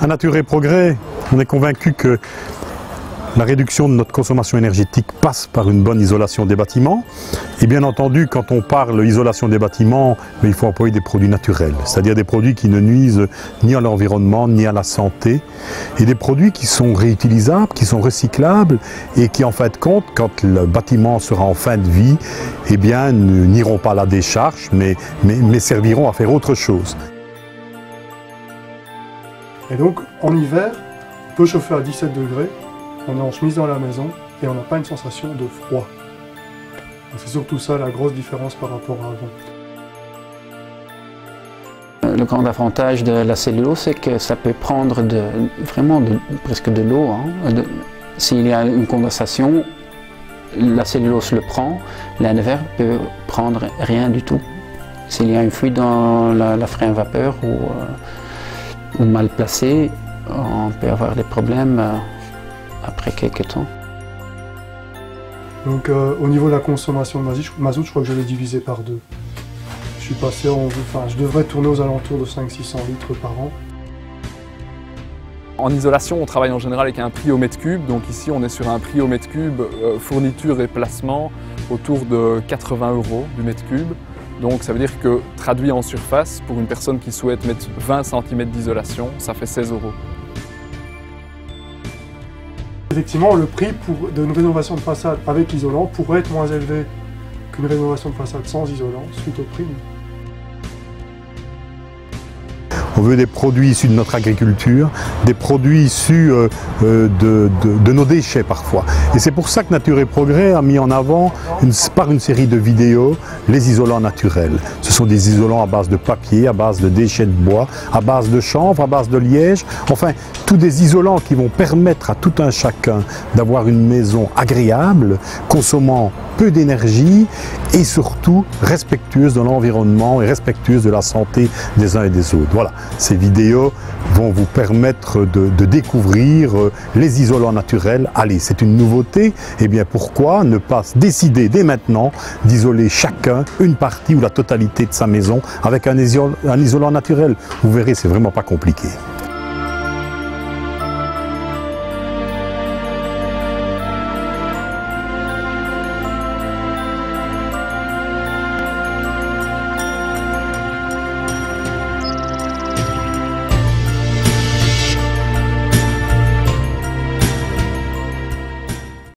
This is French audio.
À Nature et Progrès, on est convaincu que la réduction de notre consommation énergétique passe par une bonne isolation des bâtiments. Et bien entendu, quand on parle isolation des bâtiments, il faut employer des produits naturels, c'est-à-dire des produits qui ne nuisent ni à l'environnement, ni à la santé, et des produits qui sont réutilisables, qui sont recyclables, et qui en fin de compte, quand le bâtiment sera en fin de vie, eh bien, n'iront pas à la décharge, mais serviront à faire autre chose. Et donc, en hiver, on peut chauffer à 17 degrés, on est en chemise dans la maison et on n'a pas une sensation de froid. C'est surtout ça la grosse différence par rapport à avant. Le grand avantage de la cellulose, c'est que ça peut prendre presque de l'eau. S'il y a une condensation, la cellulose le prend, l'inverse peut prendre rien du tout. S'il y a une fuite dans la frein vapeur ou mal placé, on peut avoir des problèmes après quelques temps. Donc au niveau de la consommation de mazout, je crois que je l'ai divisé par 2. Je suis passé je devrais tourner aux alentours de 500-600 litres par an. En isolation, on travaille en général avec un prix au mètre cube. Donc ici, on est sur un prix au mètre cube, fourniture et placement, autour de 80 € du mètre cube. Donc ça veut dire que, traduit en surface, pour une personne qui souhaite mettre 20 cm d'isolation, ça fait 16 €. Effectivement, le prix d'une rénovation de façade avec isolant pourrait être moins élevé qu'une rénovation de façade sans isolant, suite au prix. On veut des produits issus de notre agriculture, des produits issus de nos déchets parfois. Et c'est pour ça que Nature et Progrès a mis en avant, par une série de vidéos, les isolants naturels. Ce sont des isolants à base de papier, à base de déchets de bois, à base de chanvre, à base de liège. Enfin, tous des isolants qui vont permettre à tout un chacun d'avoir une maison agréable, consommant peu d'énergie et surtout respectueuse de l'environnement et respectueuse de la santé des uns et des autres. Voilà, ces vidéos vont vous permettre de découvrir les isolants naturels. Allez, c'est une nouveauté, et bien pourquoi ne pas décider dès maintenant d'isoler chacun une partie ou la totalité de sa maison avec un isolant naturel. Vous verrez, c'est vraiment pas compliqué.